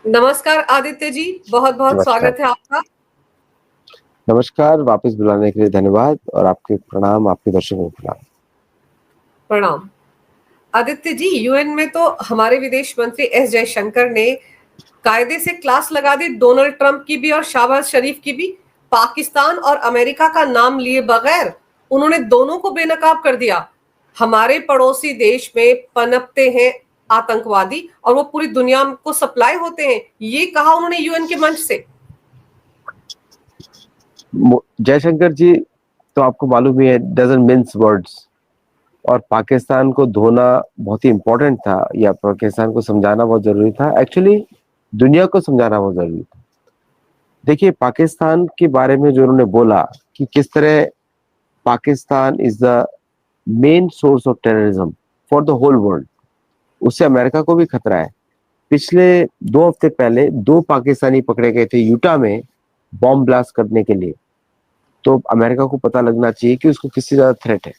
नमस्कार आदित्य जी, बहुत बहुत नमस्कार। स्वागत है आपका। नमस्कार, वापस बुलाने के लिए धन्यवाद और आपके प्रणाम, आपके दर्शकों को प्रणाम। प्रणाम। आदित्य जी, यूएन में तो हमारे विदेश मंत्री एस जयशंकर ने कायदे से क्लास लगा दी डोनाल्ड ट्रंप की भी और शाहबाज शरीफ की भी। पाकिस्तान और अमेरिका का नाम लिए बगैर उन्होंने दोनों को बेनकाब कर दिया। हमारे पड़ोसी देश में पनपते हैं आतंकवादी और वो पूरी दुनिया को सप्लाई होते हैं, ये कहा उन्होंने यूएन के मंच से। जयशंकर जी तो आपको मालूम ही है, डजंट मिन्स वर्ड्स। और पाकिस्तान को धोना बहुत ही इंपॉर्टेंट था, या पाकिस्तान को समझाना बहुत जरूरी था। एक्चुअली दुनिया को समझाना बहुत जरूरी था। देखिए, पाकिस्तान के बारे में जो उन्होंने बोला कि किस तरह Pakistan is the main source of terrorism for the whole world, उससे अमेरिका को भी खतरा है। पिछले 2 हफ्ते पहले 2 पाकिस्तानी पकड़े गए थे यूटा में बॉम्ब ब्लास्ट करने के लिए। तो अमेरिका को पता लगना चाहिए कि उसको किससे ज्यादा थ्रेट है।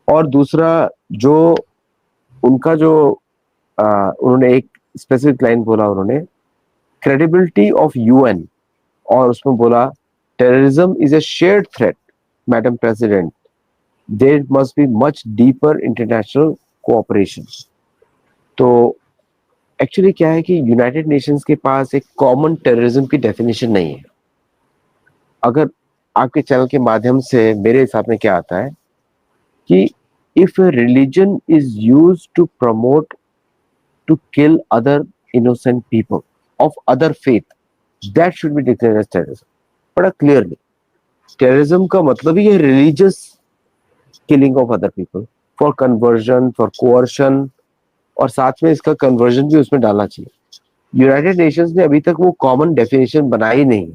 और दूसरा, जो उनका जो उन्होंने एक स्पेसिफिक लाइन बोला, उन्होंने क्रेडिबिलिटी ऑफ यूएन, और उसमें बोला terrorism is a shared threat madam president, there must be much deeper international cooperation. तो एक्चुअली क्या है कि यूनाइटेड नेशंस के पास एक कॉमन टेररिज्म की डेफिनेशन नहीं है। अगर आपके चैनल के माध्यम से मेरे हिसाब में क्या आता है कि if a religion is used to promote to kill other innocent people of other faith, that should be declared as terrorism। बड़ा क्लियरली टेररिज्म का मतलब ही है religious killing of other people for conversion, for coercion, और साथ में इसका conversion भी उसमें डालना चाहिए। यूनाइटेड नेशंस ने अभी तक वो कॉमन डेफिनेशन बनाई नहीं,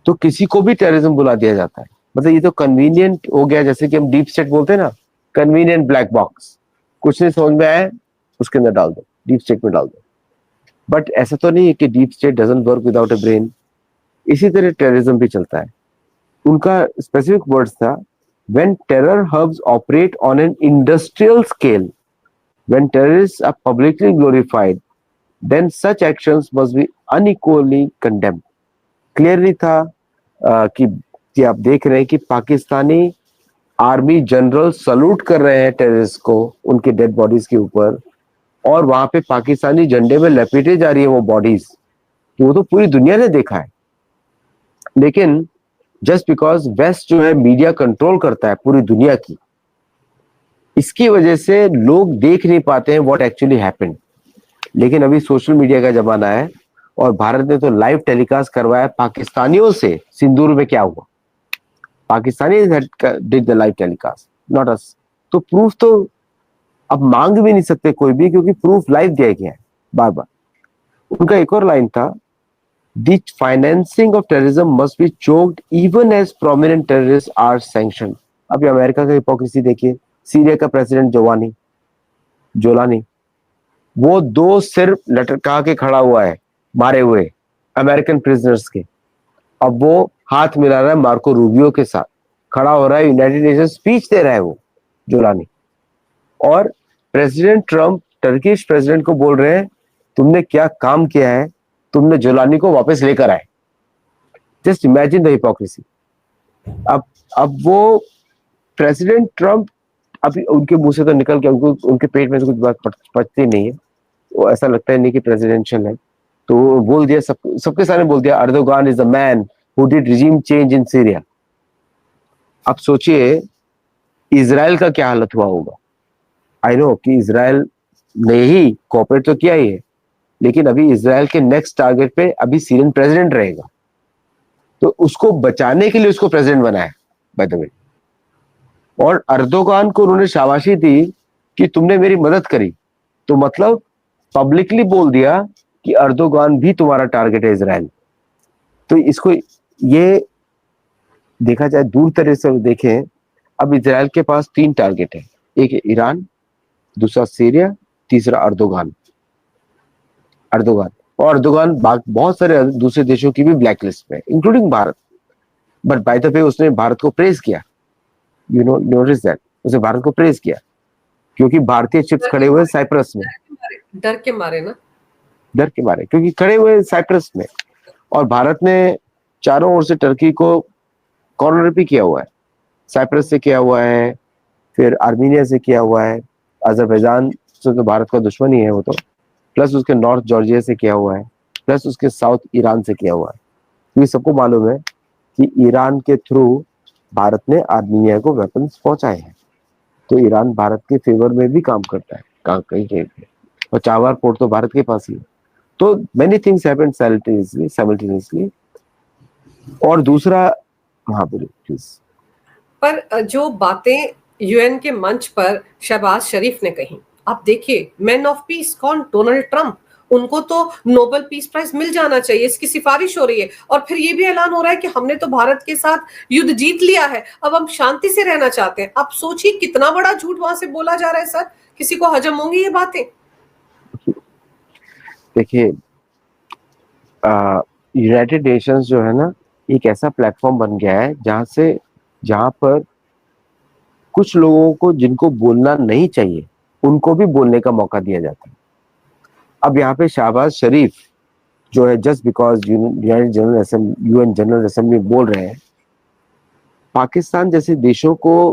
तो किसी को भी टेररिज्म बुला दिया जाता है। मतलब ये तो कन्वीनियंट हो गया, जैसे कि हम डीप स्टेट बोलते हैं ना, कन्वीनियंट ब्लैक बॉक्स। कुछ नहीं समझ में आया, उसके अंदर डाल दो, डीप स्टेट में डाल दो। बट ऐसा तो नहीं है कि deep state doesn't work without a brain. इसी तरह टेररिज्म भी चलता है। उनका स्पेसिफिक वर्ड्स था, when terror hubs operate on an industrial scale, when terrorists are publicly glorified, then such actions must be unequally condemned. Clearly था कि आप देख रहे हैं कि पाकिस्तानी आर्मी जनरल सलूट कर रहे हैं टेररिस्ट को उनके डेड बॉडीज के ऊपर, और वहां पे पाकिस्तानी झंडे में लपेटे जा रही है वो बॉडीज। तो वो तो पूरी दुनिया ने देखा है। लेकिन जस्ट बिकॉज वेस्ट जो है मीडिया कंट्रोल करता है पूरी दुनिया की, इसकी वजह से लोग देख नहीं पाते हैं व्हाट एक्चुअली हैपेंड। लेकिन अभी सोशल मीडिया का जमाना है, और भारत ने तो लाइव टेलीकास्ट करवाया पाकिस्तानियों से सिंदूर में क्या हुआ। Pakistani did the live telecast, not us. तो प्रूफ तो अब मांग भी नहीं सकते कोई भी, क्योंकि प्रूफ लाइव दिया गया है बार बार। उनका एक और लाइन था, the financing of terrorism must be choked even as prominent terrorist are sanction. अभी अमेरिका का हिपोक्रेसी देखिए। सीरिया का प्रेसिडेंट जोलानी, वो 2 सिर लटका के खड़ा हुआ है मारे हुए अमेरिकन प्रिजनर्स के। अब वो हाथ मिला रहा है मार्को रूबियो के साथ, खड़ा हो रहा है, यूनाइटेड नेशन स्पीच दे रहा है वो जोलानी। और प्रेसिडेंट ट्रंप टर्किश प्रेसिडेंट को बोल रहे हैं, तुमने क्या काम किया है, तुमने जोलानी को वापस लेकर आए। Just imagine the hypocrisy. अब वो प्रेसिडेंट ट्रंप, अभी उनके मुंह से तो निकल के उनके पेट में तो कुछ बात पचती नहीं है। वो ऐसा लगता है नहीं कि प्रेसिडेंशियल है, तो बोल दिया, सबके सामने बोल दिया, Erdogan is the man who did regime change in Syria. अब सोचिए इजराइल का क्या हालत हुआ होगा। आई नो कि इजराइल ने ही कोऑपरेट तो किया ही है, लेकिन अभी इजराइल के नेक्स्ट टारगेट पे अभी सीरियन प्रेसिडेंट रहेगा, तो उसको बचाने के लिए उसको प्रेसिडेंट बनाया बाय द वे। और अर्दोगान को उन्होंने शाबाशी दी कि तुमने मेरी मदद करी, तो मतलब पब्लिकली बोल दिया कि अर्दोगान भी तुम्हारा टारगेट है इजराइल। तो इसको ये देखा जाए, दूर तरह से देखें, अब इजराइल के पास 3 टारगेट है, एक है ईरान, दूसरा सीरिया, तीसरा अर्दोगान। और अर्दोगान बहुत सारे दूसरे देशों की भी ब्लैक लिस्ट में, including Bharat. But by the way उसने भारत को प्रेज किया, यू नो नोटिस दैट, उसने भारत को प्रेज किया क्योंकि भारतीय चिप्स खड़े हुए साइप्रस में। डर के मारे ना। डर के मारे, क्योंकि खड़े हुए साइप्रस में, और भारत ने चारों ओर से टर्की को कॉर्नर भी किया हुआ है। साइप्रस से किया हुआ है, फिर आर्मीनिया से किया हुआ है, अजरबैजान से तो भारत का दुश्मन ही है वो तो, प्लस उसके नॉर्थ जॉर्जिया से किया हुआ है, प्लस उसके साउथ ईरान से किया हुआ है। क्योंकि सबको मालूम है कि ईरान के थ्रू भारत ने आर्मीनिया को वेपन्स पहुंचाए हैं, तो ईरान भारत के फेवर में भी काम करता है कहीं कहीं पे, और चाबहार पोर्ट तो भारत के पास ही है। तो मेनी थिंग्स हैपेंड साइमल्टेनियसली। और दूसरा, हाँ बोलिए प्लीज। पर जो बातें यूएन के मंच पर शहबाज शरीफ ने कही, आप देखिए, मैन ऑफ पीस कौन? Donald Trump. उनको तो नोबेल पीस प्राइज मिल जाना चाहिए, इसकी सिफारिश हो रही है। और फिर ये भी ऐलान हो रहा है कि हमने तो भारत के साथ युद्ध जीत लिया है, अब हम शांति से रहना चाहते हैं। आप सोचिए कितना बड़ा झूठ वहां से बोला जा रहा है सर। किसी को हजम होंगी ये बातें? देखिए, यूनाइटेड नेशंस जो है ना, एक ऐसा प्लेटफॉर्म बन गया है जहां पर कुछ लोगों को जिनको बोलना नहीं चाहिए उनको भी बोलने का मौका दिया जाता है। अब यहाँ पे शहबाज शरीफ जो है, just because UN general assembly बोल रहे हैं, पाकिस्तान जैसे देशों को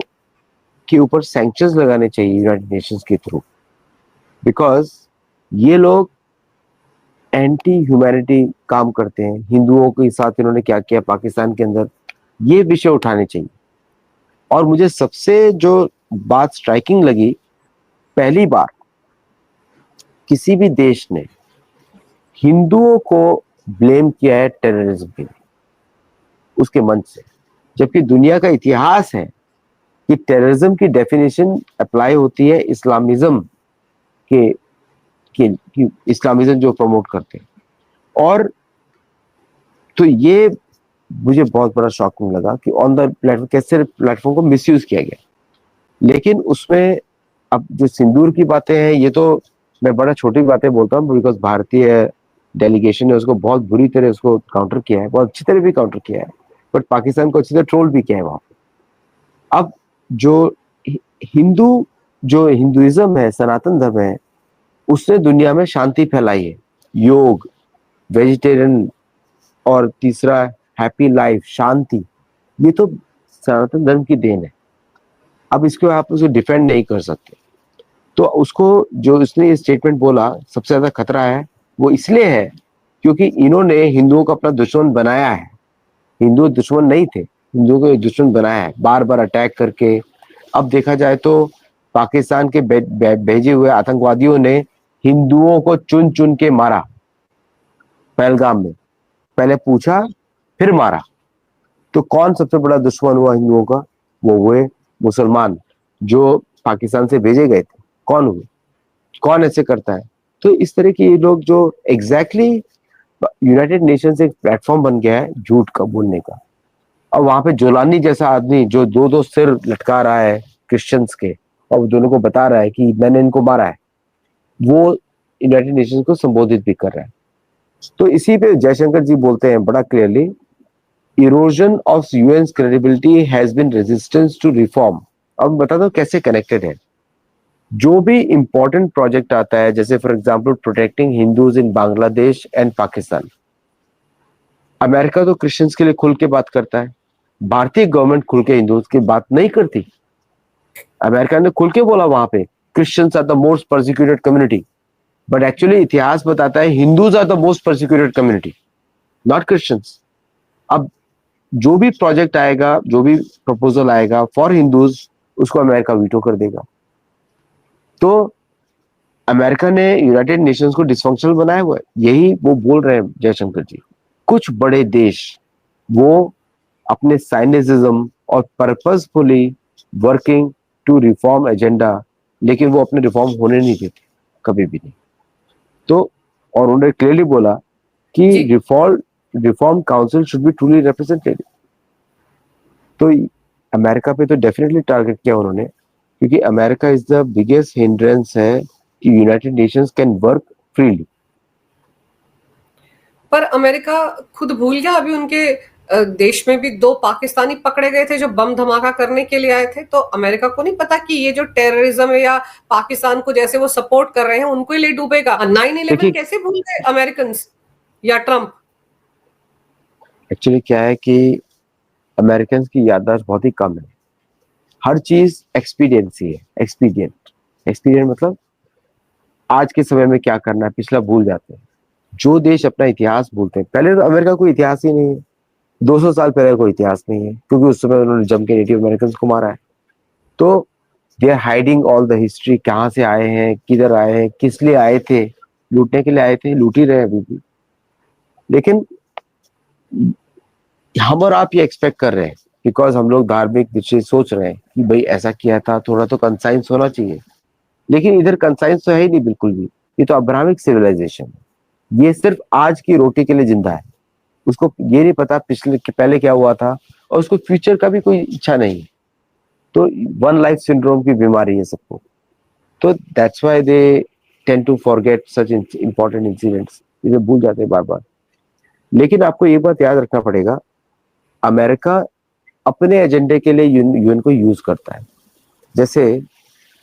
के ऊपर सैंक्शंस लगाने चाहिए यूनाइटेड नेशंस के थ्रू, बिकॉज ये लोग एंटी ह्यूमैनिटी काम करते हैं। हिंदुओं के साथ इन्होंने क्या किया पाकिस्तान के अंदर, ये विषय उठाने चाहिए। और मुझे सबसे जो बात स्ट्राइकिंग लगी, पहली बार किसी भी देश ने हिंदुओं को ब्लेम किया है टेररिज्म के लिए उसके मंच से, जबकि दुनिया का इतिहास है कि टेररिज्म की डेफिनेशन अप्लाई होती है इस्लामिज्म कि इस्लामिज्म जो प्रमोट करते हैं। और तो ये मुझे बहुत बड़ा शॉकिंग लगा कि ऑन द प्लेटफॉर्म कैसे प्लेटफॉर्म को मिसयूज किया गया। लेकिन उसमें अब जो सिंदूर की बातें हैं, ये तो मैं बड़ा छोटी बातें बोलता हूँ, बिकॉज भारतीय डेलीगेशन ने उसको बहुत बुरी तरह उसको काउंटर किया है, बहुत अच्छी तरह भी काउंटर किया है, बट पाकिस्तान को अच्छी तरह ट्रोल भी किया है वहां पे। अब जो हिंदुइज्म है, सनातन धर्म है, उसने दुनिया में शांति फैलाई है, योग, वेजिटेरियन, और तीसरा हैप्पी लाइफ, शांति, ये तो सनातन धर्म की देन है। अब इसको आप उसको डिफेंड नहीं कर सकते। तो उसको जो इसने ये स्टेटमेंट बोला, सबसे ज्यादा खतरा है वो इसलिए है क्योंकि इन्होंने हिंदुओं को अपना दुश्मन बनाया है। हिंदू दुश्मन नहीं थे, हिंदुओं को दुश्मन बनाया है बार बार अटैक करके। अब देखा जाए तो पाकिस्तान के भेजे हुए आतंकवादियों ने हिंदुओं को चुन चुन के मारा पहलगाम में, पहले पूछा फिर मारा। तो कौन सबसे बड़ा दुश्मन हुआ हिंदुओं का? वो हुए मुसलमान जो पाकिस्तान से भेजे गए थे। कौन हुए? कौन ऐसे करता है? तो इस तरह के ये लोग जो एग्जैक्टली यूनाइटेड नेशंस एक प्लेटफॉर्म बन गया है झूठ का बोलने का। और वहां पे जोलानी जैसा आदमी जो दो दो सिर लटका रहा है क्रिश्चियंस के, और दोनों को बता रहा है कि मैंने इनको मारा है, वो यूनाइटेड नेशंस को संबोधित भी कर रहा है। तो इसी पे जयशंकर जी बोलते हैं बड़ा clearly, erosion of UN credibility has been resistance to reform. अब बता दो कैसे कनेक्टेड है। जो भी इंपॉर्टेंट प्रोजेक्ट आता है, जैसे for example protecting Hindus in Bangladesh and Pakistan, America तो क्रिश्चियंस के लिए खुल के बात करता है, भारतीय गवर्नमेंट खुल के हिंदूज की बात नहीं करती। अमेरिका ने खुल के बोला वहां पे Christians are the most persecuted community, but actually इतिहास बताता है Hindus are the most persecuted community, not Christians. अब जो भी प्रोजेक्ट आएगा, जो भी प्रपोजल आएगा फॉर हिंदूज, उसको अमेरिका वीटो कर देगा। तो अमेरिका ने यूनाइटेड नेशंस को डिसफंक्शनल बनाया हुआ है, यही वो बोल रहे हैं जयशंकर जी। कुछ बड़े देश वो अपने साइनिसिज्म और purposefully working to reform agenda, लेकिन वो अपने रिफॉर्म होने नहीं देते कभी भी नहीं। तो और उन्होंने क्लियरली बोला कि reform council should be truly representative. तो अमेरिका पे तो डेफिनेटली टारगेट किया उन्होंने, क्योंकि America is the biggest hindrance है कि United Nations can work freely. पर अमेरिका खुद भूल गया अभी उनके देश में भी 2 पाकिस्तानी पकड़े गए थे जो बम धमाका करने के लिए आए थे, तो अमेरिका को नहीं पता कि ये जो टेररिज्म है या पाकिस्तान को जैसे वो सपोर्ट कर रहे हैं उनको ही ले डूबेगा। 9/11 देखिए कैसे भूल गए अमेरिकन या ट्रंप? एक्चुअली क्या है कि अमेरिकन की याददाश्त बहुत ही कम है। हर चीज एक्सपीडियंसी है, एक्सपीडियंट। एक्सपीडियंट मतलब आज के समय में क्या करना है पिछला भूल जाते हैं। जो देश अपना इतिहास भूलते हैं, पहले तो अमेरिका कोई इतिहास ही नहीं है, 200 साल पहले कोई इतिहास नहीं है, क्योंकि उस समय उन्होंने जम के नेटिव अमेरिकन को मारा है। तो they are hiding all the history, कहाँ से आए हैं, किधर आए हैं, किस लिए आए थे, लूटने के लिए आए थे, लूट ही रहे हैं अभी भी। लेकिन हम और आप ये एक्सपेक्ट कर रहे हैं बिकॉज हम लोग धार्मिक दृष्टि से सोच रहे हैं कि भाई ऐसा किया था, थोड़ा तो कंसाइंस होना चाहिए। लेकिन इधर कंसाइंस तो है ही नहीं बिल्कुल भी। ये तो अब्राहमिक सिविलाइजेशन है, ये सिर्फ आज की रोटी के लिए जिंदा है। उसको ये नहीं पता पिछले पहले क्या हुआ था, और उसको फ्यूचर का भी कोई इच्छा नहीं है। तो वन लाइफ सिंड्रोम की बीमारी है सबको। तो that's why they tend to forget such important incidents, इसे भूल जाते हैं बार बार। लेकिन आपको एक बात याद रखना पड़ेगा, अमेरिका अपने एजेंडे के लिए यूएन को यूज करता है। जैसे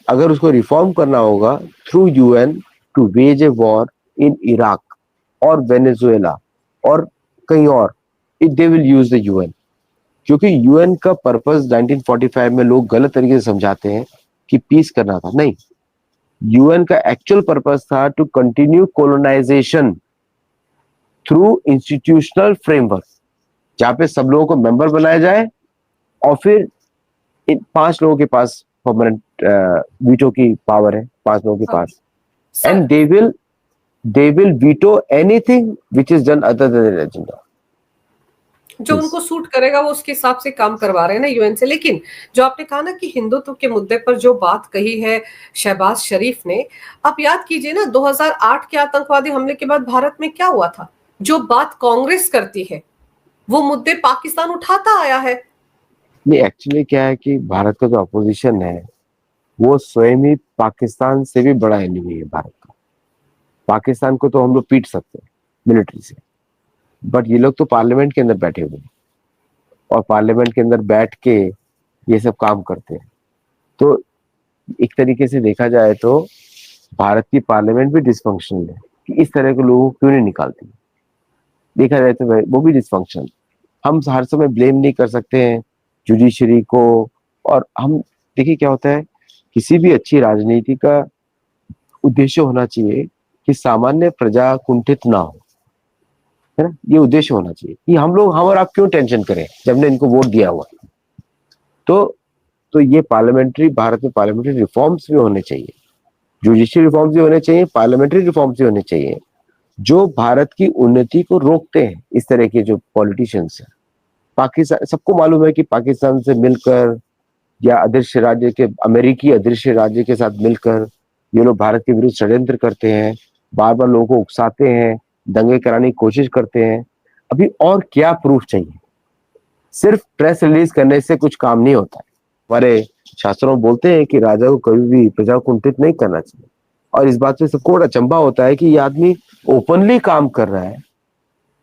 अगर उसको रिफॉर्म करना होगा through UN to wage a war in Iraq और वेनेजुएला और कहीं और, it they will use the UN. क्योंकि यूएन का पर्पस 1945 में लोग गलत तरीके से समझाते हैं कि पीस करना था, नहीं। यूएन का एक्चुअल पर्पस था to continue colonization through institutional framework, जहां पे सब लोगों को मेंबर बनाया जाए और फिर इन 5 लोगों के पास परमानेंट वीटो की पावर है, 5 लोगों के पास, and they will veto anything which is done other than agenda. जो उनको सूट करेगा वो उसके हिसाब से काम करवा रहे हैं ना यूएन से। लेकिन जो आपने कहा ना कि हिंदुत्व के मुद्दे पर जो बात कही है शहबाज शरीफ ने, आप याद कीजिए ना 2008 के आतंकवादी हमले के बाद भारत में क्या हुआ था। जो बात कांग्रेस करती है वो मुद्दे पाकिस्तान उठाता आया है। नहीं, एक्चुअली क्या है कि भारत का जो अपोजिशन है वो स्वयं ही पाकिस्तान से भी बड़ा एनिमी है भारत का। पाकिस्तान को तो हम लोग पीट सकते हैं मिलिट्री से, बट ये लोग तो पार्लियामेंट के अंदर बैठे हुए हैं और पार्लियामेंट के अंदर बैठ के ये सब काम करते हैं। तो एक तरीके से देखा जाए तो भारत की पार्लियामेंट भी डिसफंक्शनल है कि इस तरह के लोगों को क्यों नहीं निकालती। देखा जाए तो वो भी डिसफंक्शनल। हम हर समय ब्लेम नहीं कर सकते हैं जुडिशरी को। और हम देखिए क्या होता है, किसी भी अच्छी राजनीति का उद्देश्य होना चाहिए कि सामान्य प्रजा कुंठित ना हो, है ना। ये उद्देश्य होना चाहिए कि हम और आप क्यों टेंशन करें जब ने इनको वोट दिया हुआ। तो ये पार्लियामेंट्री, भारत में पार्लियामेंट्री रिफॉर्म्स भी होने चाहिए, जुडिशियल रिफॉर्म्स भी होने चाहिए, पार्लियामेंट्री रिफॉर्म्स भी होने चाहिए, जो भारत की उन्नति को रोकते हैं इस तरह के जो पॉलिटिशियंस हैं। पाकिस्तान, सबको मालूम है कि पाकिस्तान से मिलकर या अदृश्य राज्य के, अमेरिकी अदृश्य राज्य के साथ मिलकर ये लोग भारत के विरुद्ध षड्यंत्र करते हैं, बार बार लोगों को उकसाते हैं, दंगे कराने की कोशिश करते हैं। अभी और क्या प्रूफ चाहिए। सिर्फ प्रेस रिलीज करने से कुछ काम नहीं होता है। हमारे शास्त्रों में बोलते हैं कि राजा को कभी भी प्रजा को कुंठित नहीं करना चाहिए। और इस बात से सबको बड़ा अचंभा होता है कि ये आदमी ओपनली काम कर रहा है,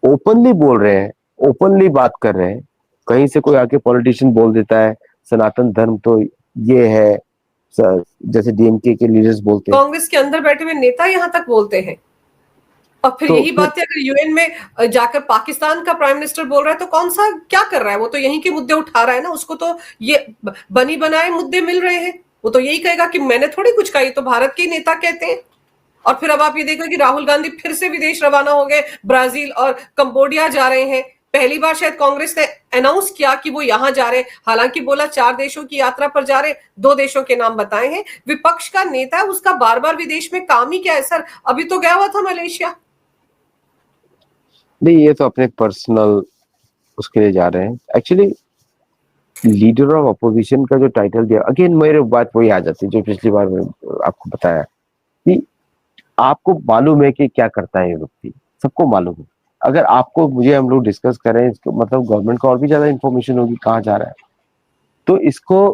ओपनली बोल रहे हैं, ओपनली बात कर रहे हैं। कहीं से कोई आके पॉलिटिशियन बोल देता है सनातन धर्म तो ये है, जैसे डीएमके के लीडर्स बोलते हैं। कांग्रेस के अंदर बैठे हुए नेता यहाँ तक बोलते हैं। और फिर तो यही बात है, अगर यूएन में जाकर पाकिस्तान का प्राइम मिनिस्टर बोल रहा है तो कौन सा क्या कर रहा है, वो तो यहीं के मुद्दे उठा रहा है ना। उसको तो ये बनी बनाए मुद्दे मिल रहे हैं। वो तो यही कहेगा कि मैंने थोड़ी कुछ कहा, तो भारत के नेता कहते हैं। और फिर अब आप ये देखो कि राहुल गांधी फिर से विदेश रवाना हो गए, ब्राजील और कंबोडिया जा रहे हैं। पहली बार शायद कांग्रेस ने अनाउंस किया कि वो यहां जा रहे हैं, हालांकि बोला 4 देशों की यात्रा पर जा रहे, 2 देशों के नाम बताए हैं। विपक्ष का नेता है, उसका बार बार विदेश में काम ही क्या है सर। अभी तो गया हुआ था मलेशिया। नहीं, ये तो अपने पर्सनल उसके लिए जा रहे हैं। एक्चुअली लीडर ऑफ अपोजिशन का जो टाइटल दिया, अगेन मेरे बात वही आ जाती है जो पिछली बार मैं आपको बताया कि आपको मालूम है कि क्या करता है ये व्यक्ति, सबको मालूम है। अगर आपको मुझे हम लोग डिस्कस करें, इसको मतलब गवर्नमेंट को और भी ज्यादा इंफॉर्मेशन होगी कहाँ जा रहा है। तो इसको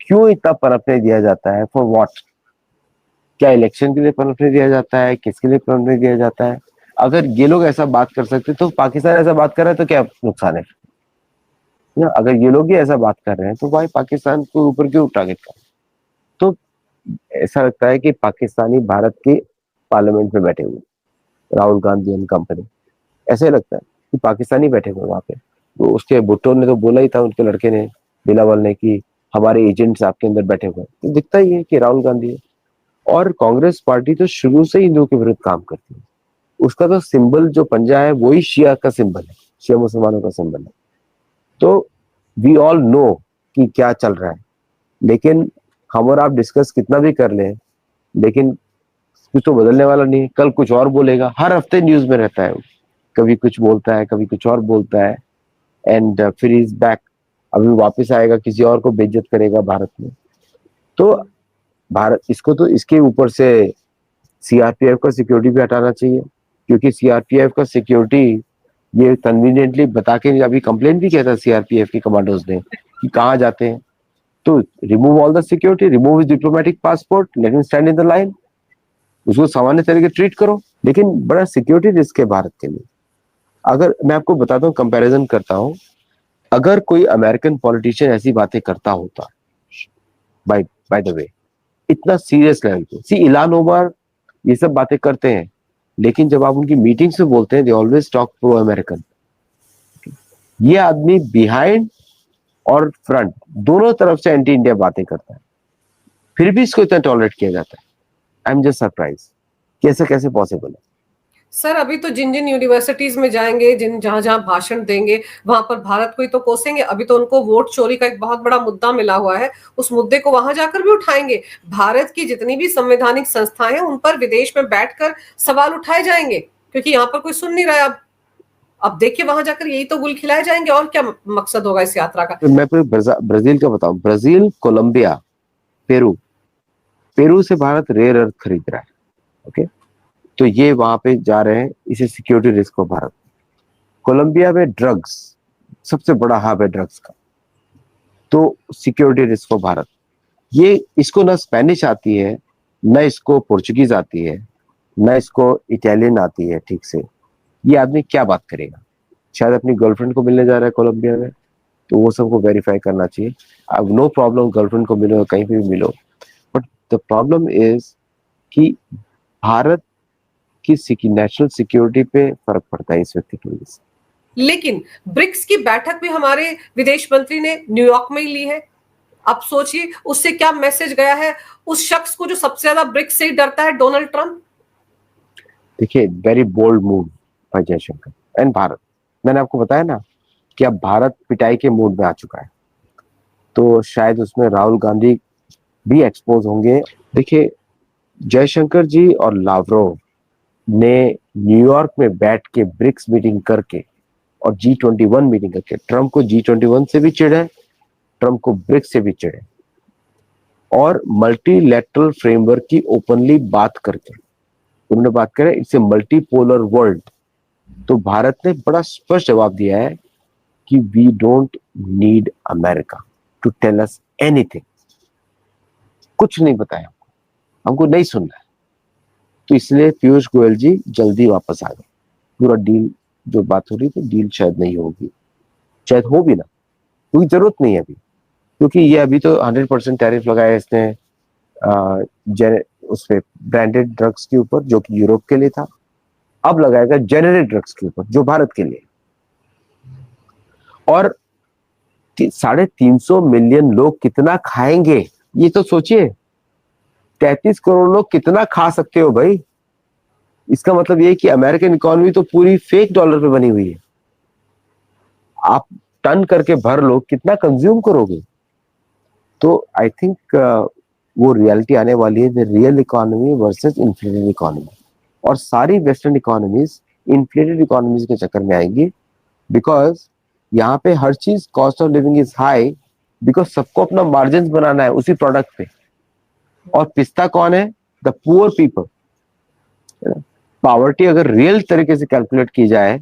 क्यों इतना पनपने दिया जाता है, फॉर व्हाट। क्या इलेक्शन के लिए पनपने दिया जाता है, किसके लिए पनपने दिया जाता है। अगर ये लोग ऐसा बात कर सकते तो पाकिस्तान ऐसा बात कर रहा है तो क्या नुकसान है ना? अगर ये लोग ही ऐसा बात कर रहे हैं तो भाई पाकिस्तान के ऊपर क्यों टारगेट कर? तो ऐसा लगता है कि पाकिस्तानी भारत के पार्लियामेंट में बैठे हुए, राहुल गांधी एंड कंपनी, ऐसे ही लगता है कि पाकिस्तानी बैठे हुए वहां पे। तो उसके भुट्टो ने तो बोला ही था, उनके लड़के ने, बिलावल ने, कि हमारे एजेंट्स आपके अंदर बैठे हुए हैं। तो दिखता ही है कि राहुल गांधी है। और कांग्रेस पार्टी तो शुरू से ही हिंदुओं के विरुद्ध काम करती है। उसका तो सिंबल जो पंजा है वही शिया का सिंबल है, शिया मुसलमानों का सिंबल है। तो वी ऑल नो कि क्या चल रहा है, लेकिन हम और आप डिस्कस कितना भी कर लें, लेकिन कुछ तो बदलने वाला नहीं है। कल कुछ और बोलेगा, हर हफ्ते न्यूज में रहता है वो। कभी कुछ बोलता है, कभी कुछ और बोलता है, एंड फिर इज बैक। अभी वापस आएगा, किसी और को बेइज्जत करेगा भारत में। तो भारत, इसको तो इसके ऊपर से सीआरपीएफ का सिक्योरिटी भी हटाना चाहिए, क्योंकि सीआरपीएफ का सिक्योरिटी ये कन्वीनियंटली बता के अभी कंप्लेन भी किया था सीआरपीएफ के कमांडोज ने कि कहाँ जाते हैं। तो remove all the security, remove his diplomatic passport, let him stand in the line, उसको सामान्य तरीके ट्रीट करो। लेकिन बड़ा सिक्योरिटी रिस्क है भारत के लिए। अगर मैं आपको बताता हूँ, कंपैरिजन करता हूँ, अगर कोई अमेरिकन पॉलिटिशियन ऐसी बातें करता होता, बाय बाय द वे, इतना सीरियस लेवल पे, सी इलान ओमर ये सब बातें करते हैं, लेकिन जब आप उनकी मीटिंग से बोलते हैं, they always talk pro American. ये आदमी बिहाइंड और फ्रंट दोनों तरफ से एंटी इंडिया बातें करता है, फिर भी इसको इतना टॉलरेट किया जाता है। आई एम जस्ट सरप्राइज, कैसे कैसे पॉसिबल है? सर अभी तो जिन जिन यूनिवर्सिटीज में जाएंगे, जिन जहां जहां भाषण देंगे, वहां पर भारत को ही तो कोसेंगे। अभी तो उनको वोट चोरी का एक बहुत बड़ा मुद्दा मिला हुआ है, उस मुद्दे को वहां जाकर भी उठाएंगे। भारत की जितनी भी संवैधानिक संस्थाएं हैं, उन पर विदेश में बैठकर सवाल उठाए जाएंगे, क्योंकि यहाँ पर कोई सुन नहीं रहा है। अब देखिए वहां जाकर यही तो गुल खिलाए जाएंगे, और क्या मकसद होगा इस यात्रा का। तो मैं फिर ब्राजील का बताऊं, ब्राजील, कोलंबिया, पेरू, पेरू से भारत रेयर अर्थ खरीद रहा है। ओके, तो ये वहां पे जा रहे हैं, इसे सिक्योरिटी रिस्क हो भारत। कोलंबिया में ड्रग्स, सबसे बड़ा हब है ड्रग्स का, तो सिक्योरिटी रिस्क हो भारत। ये, इसको ना स्पेनिश आती है, ना इसको पोर्चुगीज आती है, ना इसको इटालियन आती है ठीक से। ये आदमी क्या बात करेगा? शायद अपनी गर्लफ्रेंड को मिलने जा रहा है कोलंबिया में, तो वो सबको वेरीफाई करना चाहिए। अब नो प्रॉब्लम, गर्लफ्रेंड को मिलो, कहीं पे भी मिलो, बट द प्रॉब्लम इज कि भारत की नेशनल सिक्योरिटी पे फर्क पड़ता है इस व्यक्ति की वजह से। लेकिन ब्रिक्स की बैठक भी हमारे विदेश मंत्री ने न्यूयॉर्क में ही ली है। अब सोचिए उससे क्या मैसेज गया है उस शख्स को जो सबसे ज्यादा ब्रिक्स से ही डरता है, डोनाल्ड ट्रंप। देखिए, very bold move by Jaishankar and Bharat. मैंने आपको बताया ना कि अब भारत पिटाई के मूड में आ चुका है, तो शायद उसमें राहुल गांधी भी एक्सपोज होंगे। देखिए, जयशंकर जी और लावरोव ने न्यूयॉर्क में बैठ के ब्रिक्स मीटिंग करके और G21 मीटिंग करके ट्रंप को G21 से भी चिढ़े, ट्रंप को ब्रिक्स से भी चिढ़े, और मल्टीलैटरल फ्रेमवर्क की ओपनली बात करके उन्होंने बात करें, इट्स ए मल्टीपोलर वर्ल्ड। तो भारत ने बड़ा स्पष्ट जवाब दिया है कि we don't need America to tell us anything. कुछ नहीं बताया हमको, हमको नहीं सुनना है। तो इसलिए पीयूष गोयल जी जल्दी वापस आ गए। पूरा डील, जो बात हो रही थी, डील शायद नहीं होगी, शायद हो भी ना, क्योंकि जरूरत नहीं है अभी। क्योंकि ये अभी तो 100% टैरिफ लगाया इसने उस पे ब्रांडेड ड्रग्स के ऊपर, जो कि यूरोप के लिए था। अब लगाएगा जेनेरिक ड्रग्स के ऊपर, जो भारत के लिए। और 350 मिलियन लोग कितना खाएंगे, ये तो सोचिए। 33 करोड़ लोग कितना खा सकते हो भाई? इसका मतलब ये कि अमेरिकन इकोनॉमी तो पूरी फेक डॉलर पे बनी हुई है। आप टन करके भर लो, कितना कंज्यूम करोगे? तो आई थिंक वो रियलिटी आने वाली है, the real economy versus inflated economy. और सारी वेस्टर्न इकोनॉमीज इन्फ्लेटेड इकोनॉमीज के चक्कर में आएंगी, बिकॉज यहाँ पे हर चीज cost of living is high, because सबको अपना मार्जिन बनाना है उसी प्रोडक्ट पे। और पिस्ता कौन है? The poor people. पॉवर्टी अगर रियल तरीके से कैलकुलेट की जाए,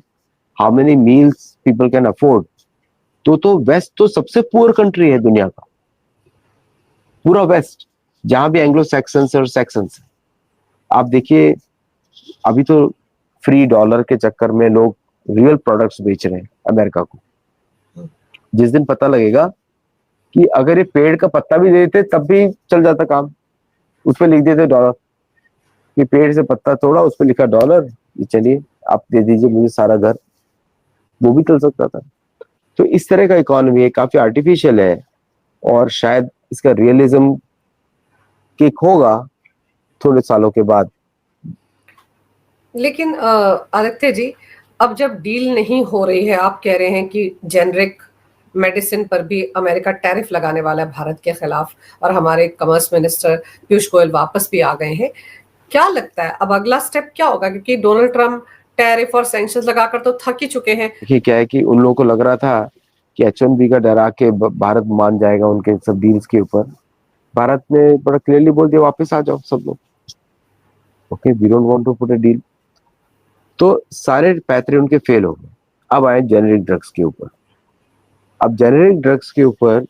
how many meals people can afford, तो वेस्ट तो सबसे पुअर कंट्री है दुनिया का, पूरा वेस्ट, जहां भी एंग्लो सैक्सन्स और सैक्सन्स। आप देखिए, अभी तो फ्री डॉलर के चक्कर में लोग रियल प्रोडक्ट्स बेच रहे हैं अमेरिका को। जिस दिन पता लगेगा कि अगर ये पेड़ का पत्ता भी दे देते तब भी चल जाता काम, उस पर लिख देते डॉलर, कि पेड़ से पत्ता तोड़ा, उस पर लिखा डॉलर, चलिए आप दे दीजिए मुझे सारा घर, वो भी चल सकता था। तो इस तरह का इकोनॉमी है, काफी आर्टिफिशियल है, और शायद इसका रियलिज्म किक होगा थोड़े सालों के बाद। लेकिन आदित्य जी, अब जब डील नहीं हो रही है, आप कह रहे हैं कि जेनरिक मेडिसिन पर भी अमेरिका टैरिफ लगाने वाला है भारत के खिलाफ, और हमारे कॉमर्स मिनिस्टर पीयूष गोयल वापस भी आ गए हैं, क्या लगता है अब अगला स्टेप क्या होगा? क्योंकि डोनाल्ड ट्रंप टैरिफ और सैंक्शंस लगाकर तो थक ही चुके हैं। देखिए क्या है कि उन लोगों को लग रहा था कि H1B का डरा के भारत मान जाएगा उनके सब डील्स के ऊपर। भारत ने बड़ा क्लियरली बोल दिया वापस आ जाओ सब लोग, okay we don't want to put a deal. तो सारे पैतरे उनके फेल हो गए। अब आए जेनेरिक ड्रग्स के ऊपर। अब जेनेरिक ड्रग्स के ऊपर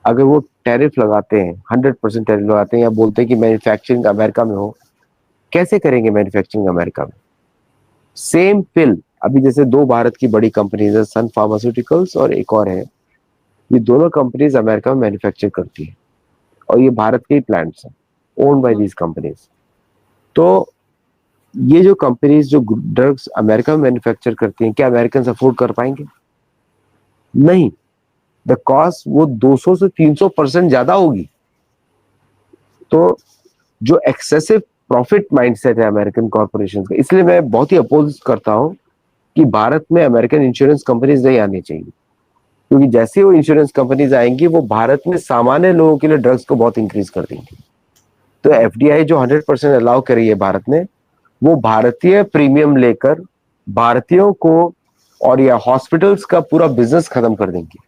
अगर वो टैरिफ लगाते हैं, 100% टैरिफ लगाते हैं, या बोलते हैं कि मैन्युफैक्चरिंग अमेरिका में हो, कैसे करेंगे मैन्युफैक्चरिंग अमेरिका में? सेम पिल, अभी जैसे दो भारत की बड़ी कंपनीज है, सन फार्मास्यूटिकल्स और एक और है, ये दोनों कंपनीज अमेरिका में मैन्युफैक्चर करती है, और ये भारत के ही प्लांट्स हैं, ओन्ड बाय दीज कंपनीज। तो ये जो कंपनीज जो ड्रग्स अमेरिका में मैन्युफैक्चर करती हैं, क्या अमेरिकन अफोर्ड कर पाएंगे? नहीं। द कॉस्ट वो 200 से 300% ज्यादा होगी। तो जो एक्सेसिव प्रॉफिट माइंडसेट है अमेरिकन कॉर्पोरेशन का, इसलिए मैं बहुत ही अपोज करता हूं कि भारत में अमेरिकन इंश्योरेंस कंपनीज नहीं आनी चाहिए, क्योंकि जैसे वो इंश्योरेंस कंपनीज आएंगी वो भारत में सामान्य लोगों के लिए ड्रग्स को बहुत इंक्रीज कर देंगी। तो FDI जो 100% अलाउ कर रही है भारत में, वो भारतीय प्रीमियम लेकर भारतीयों को और या हॉस्पिटल्स का पूरा बिजनेस खत्म कर देंगे।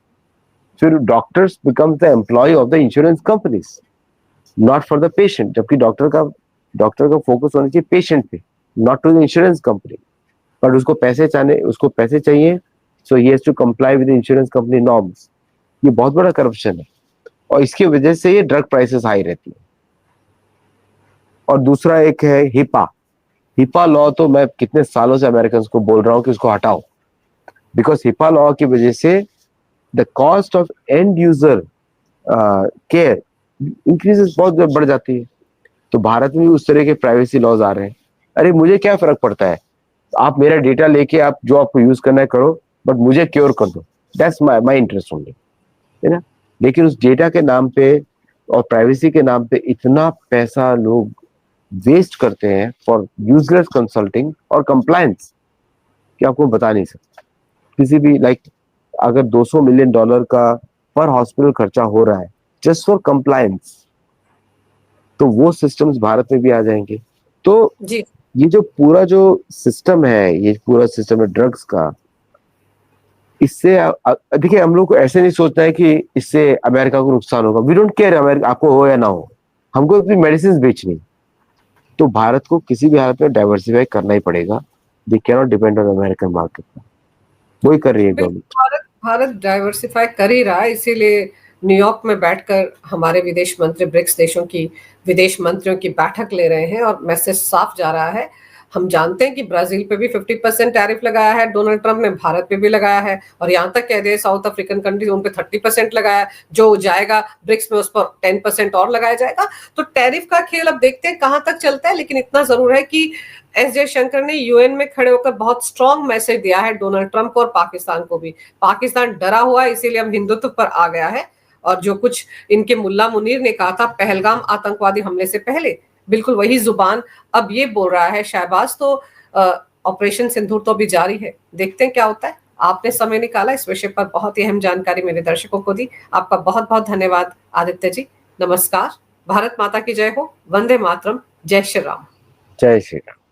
फिर doctors become the employ of the insurance companies, not for the patient, जबकि डॉक्टर का फोकस होना चाहिए पेशेंट पे, not to the insurance company. But उसको पैसे चाहिए, so he has to comply with insurance company norms. ये बहुत बड़ा करप्शन है, और इसकी वजह से ये ड्रग प्राइसेस हाई रहती है। और दूसरा एक है हिपा लॉ। तो मैं कितने सालों से अमेरिकन को बोल रहा हूं कि उसको हटाओ, बिकॉज हिपा लॉ की वजह से the cost of and user care increases बहुत बढ़ जाती है। तो भारत में भी उस तरह के प्राइवेसी लॉज आ रहे हैं। अरे मुझे क्या फर्क पड़ता है, आप मेरा डेटा लेके आप जो आपको यूज करना है करो, बट मुझे क्योर कर दो, दैट्स माय इंटरेस्ट ओनली, है ना। लेकिन उस डेटा के नाम पे और प्राइवेसी के नाम पे इतना पैसा लोग वेस्ट करते हैं फॉर यूजलेस कंसल्टिंग और कंप्लायंस कि आपको बता नहीं सकता। किसी भी अगर $200 मिलियन का पर हॉस्पिटल खर्चा हो रहा है जस्ट फॉर कंप्लायंस, तो वो सिस्टम्स भारत में भी आ जाएंगे। तो जी, ये जो पूरा सिस्टम है ड्रग्स का, इससे देखिए हम लोग को ऐसे नहीं सोचना है कि इससे अमेरिका को नुकसान होगा। वी डोंट केयर अमेरिका आपको हो या ना हो, हमको अपनी मेडिसिन बेचनी। तो भारत को किसी भी हालत में डाइवर्सिफाई करना ही पड़ेगा। They can not depend on American market. वही कर रही है गवर्नमेंट। भारत डाइवर्सिफाई कर ही रहा है, इसीलिए न्यूयॉर्क में बैठकर हमारे विदेश मंत्री ब्रिक्स देशों की विदेश मंत्रियों की बैठक ले रहे हैं, और मैसेज साफ जा रहा है। हम जानते हैं कि ब्राजील पे भी 50% टैरिफ लगाया है डोनाल्ड ट्रंप ने, भारत पे भी लगाया है, और यहाँ तक कह दिया साउथ अफ्रीकन कंट्रीज उन पे 30% लगाया है। जो जाएगा ब्रिक्स में उस पर 10% और लगाया जाएगा। तो टैरिफ का खेल अब देखते हैं कहां तक चलता है। लेकिन इतना जरूर है कि एस जयशंकर ने यूएन में खड़े होकर बहुत स्ट्रॉन्ग मैसेज दिया है डोनाल्ड ट्रंप को और पाकिस्तान को भी। पाकिस्तान डरा हुआ है, इसीलिए अब हिंदुत्व पर आ गया है, और जो कुछ इनके मुल्ला मुनीर ने कहा था पहलगाम आतंकवादी हमले से पहले, बिल्कुल वही जुबान अब ये बोल रहा है शहबाज। तो ऑपरेशन सिंदूर तो अभी जारी है, देखते हैं क्या होता है। आपने समय निकाला इस विषय पर, बहुत ही अहम जानकारी मेरे दर्शकों को दी। आपका बहुत बहुत धन्यवाद आदित्य जी। नमस्कार। भारत माता की जय हो। वंदे मातरम। जय श्री राम। जय श्री राम।